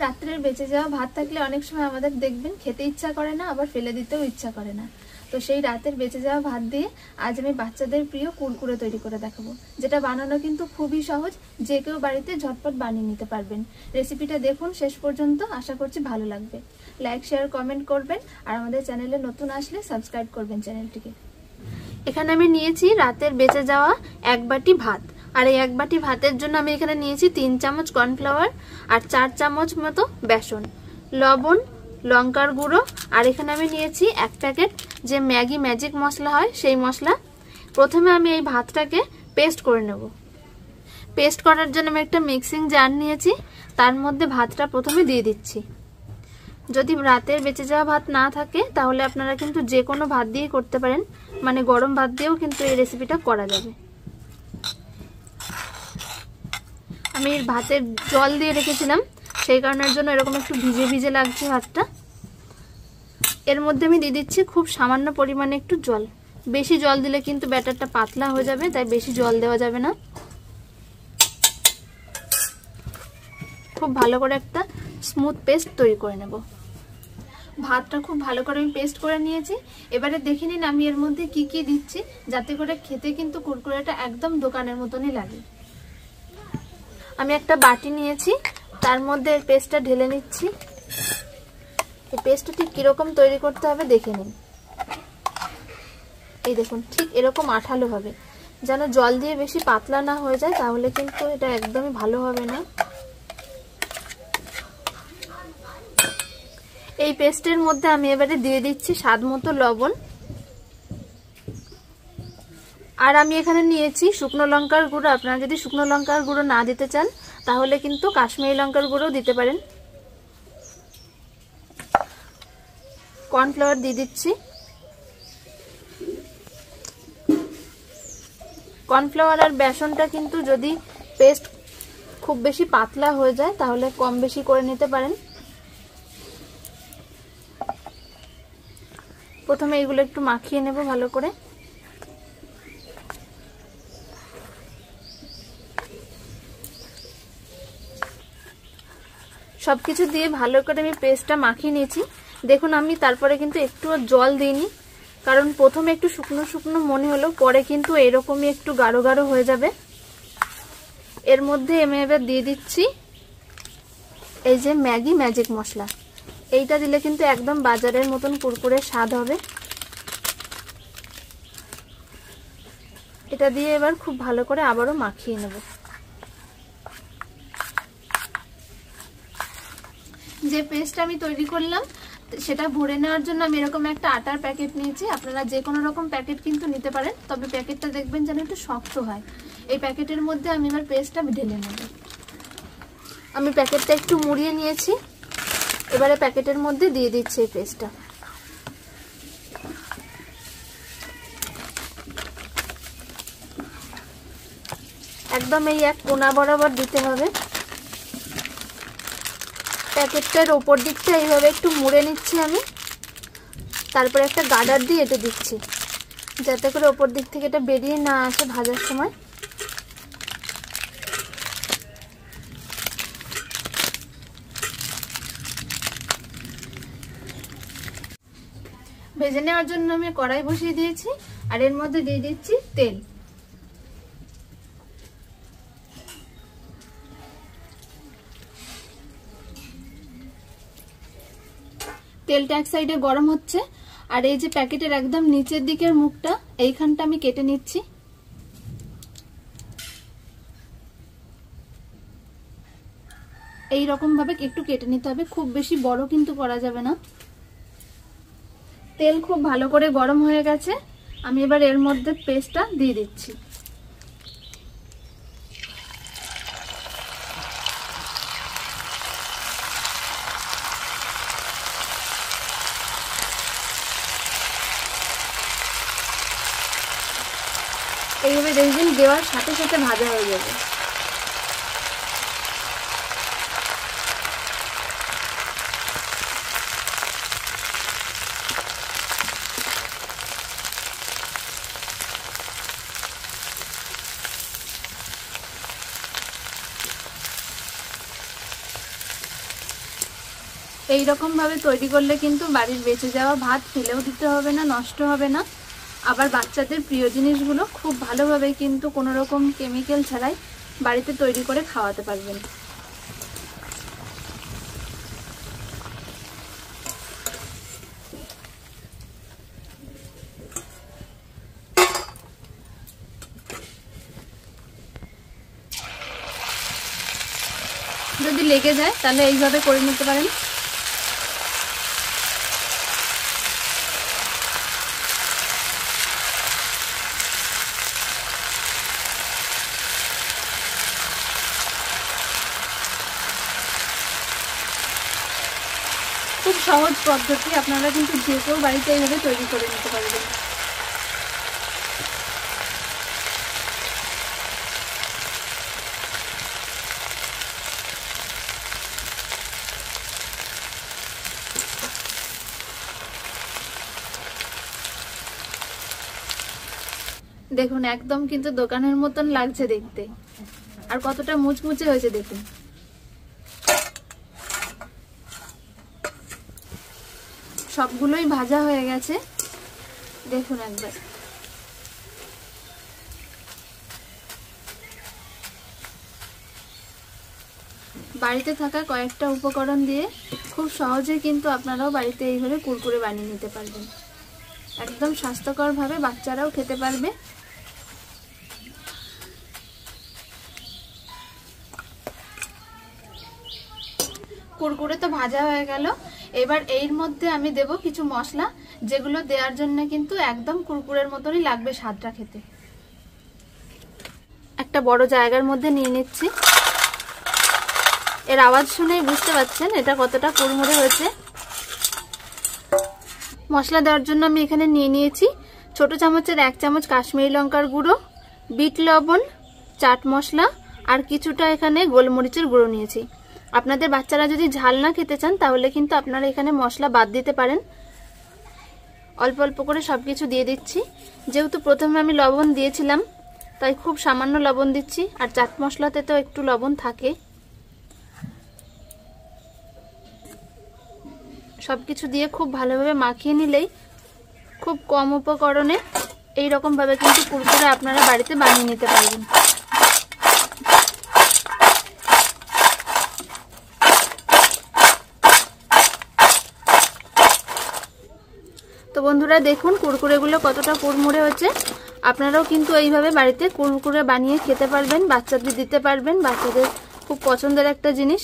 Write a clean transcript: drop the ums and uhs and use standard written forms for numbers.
রাত্রের বেঁচে যাওয়া ভাত থাকলে অনেক সময় আমাদের দেখবেন খেতে ইচ্ছা করে না, আবার ফেলে দিতেও ইচ্ছা করে না। তো সেই রাতের বেঁচে যাওয়া ভাত দিয়ে আজ আমি বাচ্চাদের প্রিয় কুরকুরে তৈরি করে দেখাবো, যেটা বানানো কিন্তু খুবই সহজ, যে কেউ বাড়িতে ঝটপট বানিয়ে নিতে পারবেন। রেসিপিটা দেখুন শেষ পর্যন্ত, আশা করছি ভালো লাগবে। লাইক শেয়ার কমেন্ট করবেন, আর আমাদের চ্যানেলে নতুন আসলে সাবস্ক্রাইব করবেন চ্যানেলটিকে। এখানে আমি নিয়েছি রাতের বেঁচে যাওয়া 1 বাটি ভাত, আর এই 1 বাটি ভাতের জন্য আমি এখানে নিয়েছি 3 চামচ কর্নফ্লাওয়ার আর 4 চামচ মতো বেসন, লবণ, লঙ্কার গুঁড়ো, আর এখানে আমি নিয়েছি 1 প্যাকেট যে ম্যাগি ম্যাজিক মশলা হয় সেই মশলা। প্রথমে আমি এই ভাতটাকে পেস্ট করে নেব। পেস্ট করার জন্য আমি একটা মিক্সিং জার নিয়েছি, তার মধ্যে ভাতটা প্রথমে দিয়ে দিচ্ছি। যদি রাতের বেঁচে যাওয়া ভাত না থাকে তাহলে আপনারা কিন্তু যে কোনো ভাত দিয়ে করতে পারেন, মানে গরম ভাত দিয়েও কিন্তু এই রেসিপিটা করা যাবে। আমি ভাতের জল দিয়ে রেখেছিলাম, সেই কারণের জন্য এরকম একটু ভিজে ভিজে লাগছে ভাতটা। এর মধ্যে আমি দিয়ে দিচ্ছি খুব সামান্য পরিমাণে একটু জল। বেশি জল দিলে কিন্তু ব্যাটারটা পাতলা হয়ে যাবে, তাই বেশি জল দেওয়া যাবে না। খুব ভালো করে একটা স্মুথ পেস্ট তৈরি করে নেব। ভাতটা খুব ভালো করে আমি পেস্ট করে নিয়েছি। এবারে দেখে নিন আমি এর মধ্যে কি কি দিচ্ছি, যাতে করে খেতে কিন্তু কুরকুরেটা একদম দোকানের মতনই লাগে। আমি একটা বাটি নিয়েছি, তার মধ্যে পেস্টটা ঢেলে নিচ্ছি। এই পেস্টটা ঠিক কিরকম তৈরি করতে হবে দেখে নিন। এই দেখুন, ঠিক এরকম আঠালো হবে, যেন জল দিয়ে বেশি পাতলা না হয়ে যায়, তাহলে কিন্তু এটা একদমই ভালো হবে না। এই পেস্টের মধ্যে আমি এবারে দিয়ে দিচ্ছি স্বাদ মতো লবণ, আর আমি এখানে নিয়েছি শুকনো লঙ্কার গুঁড়ো। আপনারা যদি শুকনো লঙ্কার গুঁড়ো না দিতে চান তাহলে কিন্তু কাশ্মীরি লঙ্কার গুঁড়োও দিতে পারেন। কর্নফ্লাওয়ার দিয়ে দিচ্ছি। কর্নফ্লাওয়ার আর বেসনটা কিন্তু যদি পেস্ট খুব বেশি পাতলা হয়ে যায় তাহলে কম বেশি করে নিতে পারেন। প্রথমে এগুলো একটু মাখিয়ে নেব ভালো করে। সবকিছু দিয়ে ভালো করে আমি পেস্টটা মাখিয়ে নিয়েছি। দেখুন আমি তারপরে কিন্তু একটু জল দিইনি, কারণ প্রথমে একটু শুকনো শুকনো মনে হলো, পরে কিন্তু এরকমই একটু গাঢ় গাঢ় হয়ে যাবে। এর মধ্যে আমি এবার দিয়ে দিচ্ছি এই যে ম্যাগি ম্যাজিক মশলা। এইটা দিলে কিন্তু একদম বাজারের মতন কুরকুরে স্বাদ হবে। এটা দিয়ে এবার খুব ভালো করে আবারও মাখিয়ে নেব। যে পেস্ট আমি তৈরি করলাম সেটা ভরে নেওয়ার জন্য আমি এরকম একটা আটার প্যাকেট নিয়েছি। আপনারা যে কোনো রকম প্যাকেট কিন্তু নিতে পারেন, তবে প্যাকেটটা দেখবেন যেন একটু শক্ত হয়। এই প্যাকেটের মধ্যে আমি এবার পেস্টটা ঢেলে নেব। আমি প্যাকেটটা একটু মুড়িয়ে নিয়েছি, এবারে প্যাকেটের মধ্যে দিয়ে দিচ্ছি এই পেস্টটা। একদম এই এক কোনা বরাবর দিতে হবে। প্যাকেটটার ওপর দিকটা এইভাবে একটু মুড়ে নিচ্ছি আমি, তারপরে একটা গার্ডার দিয়ে এটা দিচ্ছি, যাতে করে ওপর দিক থেকে এটা বেরিয়ে না আসে ভাজার সময়। ভেজে নেওয়ার জন্য আমি কড়াই বসিয়ে দিয়েছি, আর এর মধ্যে দিয়ে দিচ্ছি তেল। তেলটা এক সাইডে গরম হচ্ছে, আর এই যে প্যাকেটের একদম নিচের দিকের মুখটা এইখানটা আমি কেটে নিচ্ছি। এই রকম ভাবে একটু কেটে নিতে হবে, খুব বেশি বড় কিন্তু করা যাবে না। তেল খুব ভালো করে গরম হয়ে গেছে, আমি এবার এর মধ্যে পেস্টটা দিয়ে দিচ্ছি। এইভাবে দেখবেন দেওয়ার সাথে সাথে ভাজা হয়ে যাবে। এই রকম ভাবে তৈরি করলে কিন্তু বাড়ির বেঁচে যাওয়া ভাত ফেলেও দিতে হবে না, নষ্ট হবে না। আবার বাচ্চাদের প্রিয় জিনিসগুলো খুব ভালোভাবে কিন্তু কোনো রকম কেমিক্যাল ছাড়াই বাড়িতে তৈরি করে খাওয়াতে পারবেন। যদি লেগে যায় তাহলে এইভাবে করে নিতে পারেন। খুব সহজ পদ্ধতি, আপনারা কিন্তু যে কেউ বাড়িতে এইভাবে তৈরি করে নিতে পারবেন। দেখুন একদম কিন্তু দোকানের মতন লাগছে দেখতে, আর কতটা মুচমুচে হয়েছে দেখুন। সবগুলোই ভাজা হয়ে গেছে, দেখুন একবার। বাড়িতে থাকা কয়েকটা উপকরণ দিয়ে খুব সহজে কিন্তু আপনারাও বাড়িতে এইভাবে কুরকুরে বানিয়ে নিতে পারবেন। একদম স্বাস্থ্যকরভাবে বাচ্চারাও খেতে পারবে। কুরকুরে তো ভাজা হয়ে গেল, এবার এর মধ্যে আমি দেব কিছু মশলা, যেগুলো দেওয়ার জন্য কিন্তু একদম কুরকুরের মতনই লাগবে স্বাদটা খেতে। একটা বড় জায়গার মধ্যে নিয়ে নিচ্ছি। এর আওয়াজ শুনেই বুঝতে পারছেন এটা কতটা কুরমুরে হয়েছে। মশলা দেওয়ার জন্য আমি এখানে নিয়ে নিয়েছি ছোট চামচের 1 চামচ কাশ্মীরি লঙ্কার গুঁড়ো, বিট লবণ, চাট মশলা আর কিছুটা এখানে গোলমরিচের গুঁড়ো নিয়েছি। আপনাদের বাচ্চারা যদি ঝাল না খেতে চান তাহলে কিন্তু আপনারা এখানে মশলা বাদ দিতে পারেন। অল্প অল্প করে সবকিছু দিয়ে দিচ্ছি। যেহেতু প্রথমে আমি লবণ দিয়েছিলাম তাই খুব সামান্য লবণ দিচ্ছি, আর চাট মশলাতে তো একটু লবণ থাকে। সবকিছু দিয়ে খুব ভালোভাবে মাখিয়ে নিলেই খুব কম উপকরণে এইরকম ভাবে কিন্তু কুরকুরে আপনারা বাড়িতে বানিয়ে নিতে পারবেন। তো বন্ধুরা দেখুন কুরকুরেগুলো কতটা কুরমুরে হচ্ছে। আপনারাও কিন্তু এইভাবে বাড়িতে কুরকুরে বানিয়ে খেতে পারবেন, বাচ্চাদের দিতে পারবেন। বাচ্চাদের খুব পছন্দের একটা জিনিস।